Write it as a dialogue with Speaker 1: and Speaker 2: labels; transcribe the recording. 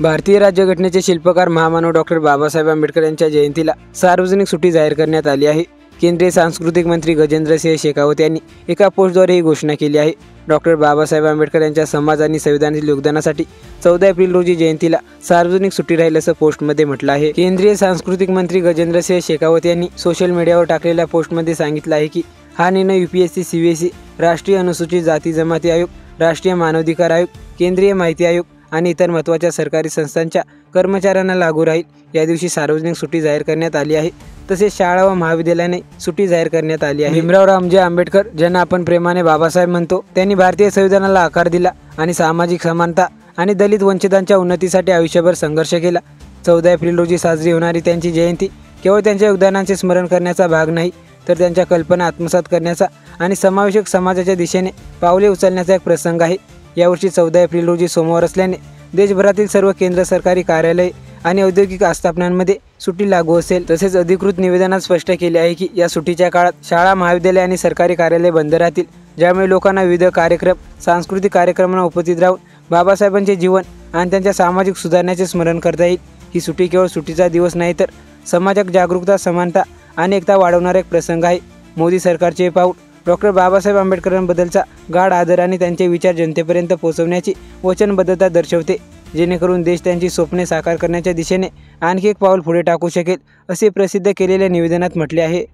Speaker 1: भारतीय राज्यघटनेचे शिल्पकार महामानव डॉक्टर बाबासाहेब आंबेडकर यांच्या जयंतीला सार्वजनिक सुट्टी जाहीर करण्यात आली आहे। केंद्रीय सांस्कृतिक मंत्री गजेंद्रसिंह शेखावत यांनी एका पोस्टद्वारे ही घोषणा केली आहे। डॉक्टर बाबासाहेब आंबेडकर यांच्या समाज आणि संविधानातील योगदानासाठी 14 एप्रिल रोजी जयंतीला सार्वजनिक सुट्टी राहील असं पोस्टमध्ये म्हटलं आहे। केंद्रीय सांस्कृतिक मंत्री गजेंद्रसिंह शेखावत यांनी सोशल मीडियावर टाकलेल्या पोस्टमध्ये सांगितलं आहे की हा निर्णय UPSC, CBSE, राष्ट्रीय अनुसूचित जाती जमाती आयोग, राष्ट्रीय मानवाधिकार आयोग, केंद्रीय माहिती आयोग आणि इतर महत्त्वाच्या सरकारी संस्थांच्या कर्मचाऱ्यांना लागू राहील। या दिवशी सार्वजनिक सुट्टी जाहीर करण्यात आली आहे। तसेच शाळा व महाविद्यालयाने सुट्टी जाहीर करण्यात आली आहे। भीमराव रामजी आंबेडकर, ज्यांना आपण प्रेमाने बाबासाहेब म्हणतो, त्यांनी भारतीय संविधानाला आकार दिला आणि सामाजिक समानता आणि दलित वंचितांच्या उन्नतीसाठी आयुष्यभर संघर्ष केला। 14 एप्रिल रोजी साजरी होणारी त्यांची जयंती केवळ त्यांच्या योगदानाचे स्मरण करण्याचा भाग नाही, तर त्यांच्या कल्पना आत्मसात करण्याचा आणि समावेशक समाजाच्या दिशेने पावले उचलण्याचा एक प्रसंग आहे। यावर्षी 14 एप्रिल रोजी सोमवार असल्याने देशभरातील सर्व केंद्र सरकारी कार्यालय आणि औद्योगिक आस्थापनांमध्ये सुट्टी लागू असेल। तसेच अधिकृत निवेदनात स्पष्ट केले आहे की या सुट्टीच्या काळात शाळा, महाविद्यालय आणि सरकारी कार्यालय बंद राहतील, ज्यामुळे लोकांना विविध कार्यक्रम, सांस्कृतिक कार्यक्रमांना उपस्थित राहून बाबासाहेबांचे जीवन आणि त्यांच्या सामाजिक सुधारण्याचे स्मरण करता येईल। ही सुट्टी केवळ सुट्टीचा दिवस नाही, तर समाजात जागरूकता, समानता आणि एकता वाढवणारा एक प्रसंग आहे। मोदी सरकारचे हे पाऊल डॉक्टर बाबासाहेब आंबेडकरांबद्दलचा गाढ आदर आणि त्यांचे विचार जनतेपर्यंत पोहोचवण्याची वचनबद्धता दर्शवते, जेणेकरून देश त्यांची स्वप्ने साकार करण्याच्या दिशेने आणखी एक पाऊल पुढे टाकू शकेल, असे प्रसिद्ध केलेल्या निवेदनात म्हटले आहे।